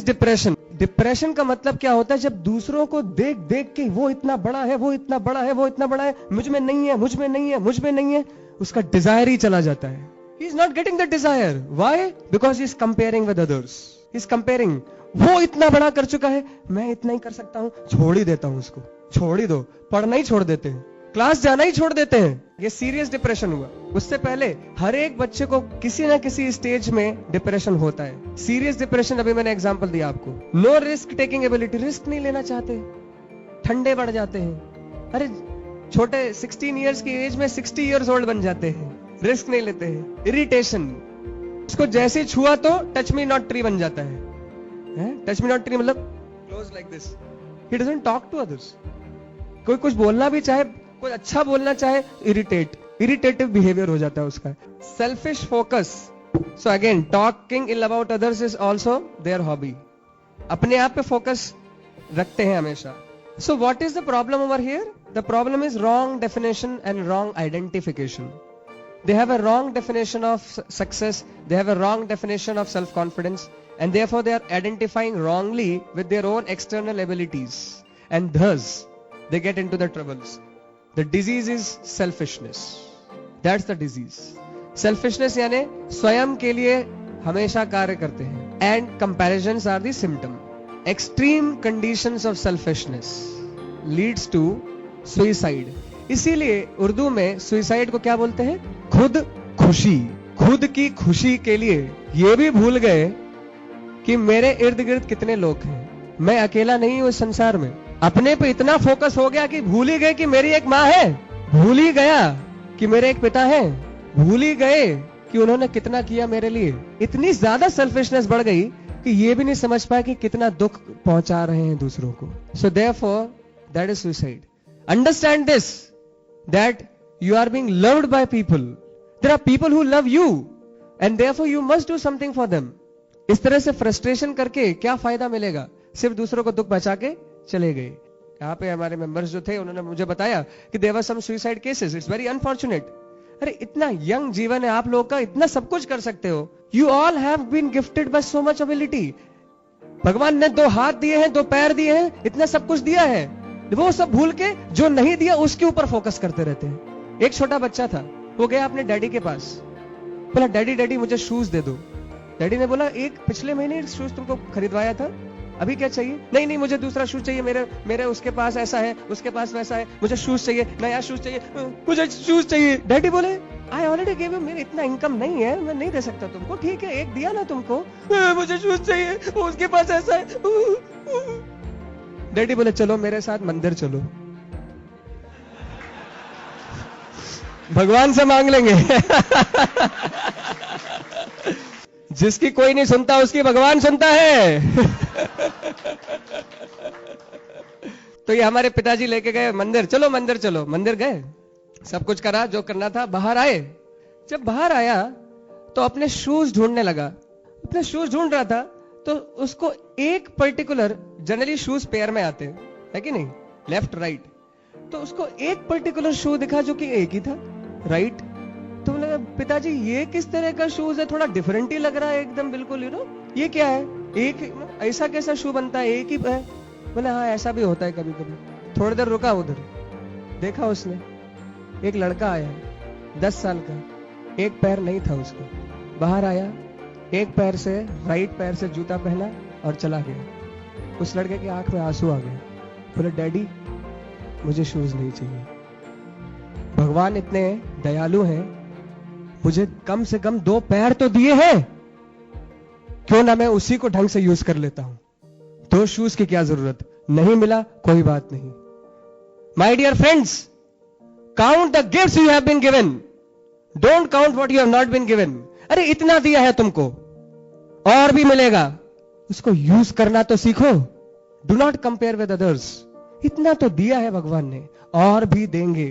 Depression. Depression का मतलब क्या होता है? जब दूसरों को देख देख के वो इतना बड़ा है, वो इतना बड़ा है, वो इतना बड़ा है, मुझ में नहीं है, मुझ में नहीं है, मुझ में नहीं है, उसका डिजायर ही चला जाता है। He is not getting the desire. Why? Because he is comparing with others. He is comparing. वो इतना बड़ा कर चुका है, मैं इतना ही कर सकता हूं, छोड़ ही देता हूं उसको, छोड़ ही दो, पढ़ना ही छोड़ देते हैं, क्लास जाना ही छोड़ देते हैं। ये सीरियस डिप्रेशन हुआ। उससे पहले हर एक बच्चे को किसी ना किसी स्टेज में डिप्रेशन होता है। सीरियस डिप्रेशन, अभी मैंने एग्जांपल दिया आपको। No risk taking ability, risk नहीं लेना चाहते, ठंडे पड़ जाते हैं। अरे छोटे 16 इयर्स की एज में 60 इयर्स ओल्ड बन जाते हैं, रिस्क नहीं लेते हैं। इरिटेशन, उसको जैसे छुआ तो टच मी नॉट ट्री बन जाता है। टच मी नॉट ट्री मतलब close like this. He doesn't talk to others. कोई कुछ बोलना भी चाहे, कोई अच्छा बोलना चाहे, इरिटेटिव बिहेवियर हो जाता है उसका। Selfish focus, so again talking ill about others is also their hobby. अपने आप पे फोकस रखते हैं हमेशा। So what is the problem over here? The problem is wrong definition and wrong identification. They have a wrong definition of success, they have a wrong definition of self-confidence, and therefore they are identifying wrongly with their own external abilities, and thus they get into the troubles. The disease is selfishness. That's the disease. Selfishness यानी स्वयं के लिए हमेशा कार्य करते हैं, and comparisons are the symptom. Extreme conditions of selfishness leads to suicide. इसीलिए उर्दू में सुइसाइड को क्या बोलते हैं? खुद खुशी। खुद की खुशी के लिए ये भी भूल गए कि मेरे इर्द गिर्द कितने लोग हैं, मैं अकेला नहीं हूं इस संसार में। अपने पे इतना फोकस हो गया कि भूल ही गए कि मेरी एक माँ है, भूल ही गया कि मेरे एक पिता है, भूल ही गए कि उन्होंने कितना किया मेरे लिए। इतनी ज्यादा सेल्फिशनेस बढ़ गई कि ये भी नहीं समझ पाए कि कितना दुख पहुंचा रहे हैं दूसरों को। So therefore that is suicide. Understand this, that you are being loved by people. There are people who love you and therefore you must do something for them. इस तरह से फ्रस्ट्रेशन करके क्या फायदा मिलेगा? सिर्फ दूसरों को दुख बचा के चले गए। यहाँ पे हमारे मेंबर्स जो थे उन्होंने मुझे बताया कि there were some suicide cases. It's very unfortunate. अरे इतना यंग जीवन है आप लोग का, इतना सब कुछ कर सकते हो. You all have been gifted by so much ability. भगवान ने 2 हाथ दिए हैं, 2 पैर दिए हैं, इतना सब कुछ दिया है। वो सब भूल के जो नहीं दिया उसके ऊपर फोकस करते रहते हैं। एक छोटा बच्चा था, वो गया अपने डैडी के पास, बोला डैडी डैडी मुझे शूज दे दो। डैडी ने बोला एक पिछले महीने शूज तुमको खरीदवाया था, अभी क्या चाहिए? नहीं नहीं मुझे दूसरा शूज चाहिए, मेरे उसके पास ऐसा है, उसके पास वैसा है, मुझे शूज चाहिए, नया शूज चाहिए, मुझे शूज चाहिए। डैडी बोले आई ऑलरेडी गिव यू, मेरे इतना इनकम नहीं है, मैं नहीं दे सकता तुमको। ठीक है एक दिया ना तुमको, मुझे शूज चाहिए, उसके पास ऐसा है। डैडी बोले चलो मेरे साथ मंदिर चलो, भगवान से मांग लेंगे। जिसकी कोई नहीं सुनता उसकी भगवान सुनता है। तो ये हमारे पिताजी लेके गए मंदिर, चलो मंदिर चलो। मंदिर गए, सब कुछ करा जो करना था, बाहर आए। जब बाहर आया तो अपने शूज ढूंढने लगा। अपने शूज ढूंढ रहा था तो उसको एक पर्टिकुलर, जनरली शूज पेयर में आते हैं है कि नहीं, लेफ्ट राइट, तो उसको एक पर्टिकुलर शू दिखा जो कि एक ही था, राइट। तो बोला पिताजी ये किस तरह का शूज है, थोड़ा डिफरेंट ही लग रहा है एकदम, बिल्कुल ये क्या है, एक ऐसा कैसा शू बनता है, एक ही है। बोले हाँ ऐसा भी होता है कभी कभी। थोड़ी देर रुका उधर, देखा उसने एक लड़का आया 10 साल का, एक पैर नहीं था उसको, बाहर आया, एक पैर से राइट पैर से जूता पहना और चला गया। उस लड़के की आंख में आंसू आ गए। बोले डैडी मुझे शूज नहीं चाहिए, भगवान इतने दयालु हैं, मुझे कम से कम 2 पैर तो दिए हैं, क्यों ना मैं उसी को ढंग से यूज कर लेता हूं। 2 शूज की क्या जरूरत, नहीं मिला कोई बात नहीं। My dear friends, count the gifts you have been given, don't count what you have not been given. अरे इतना दिया है तुमको, और भी मिलेगा, उसको यूज करना तो सीखो। Do not compare with others. इतना तो दिया है भगवान ने, और भी देंगे।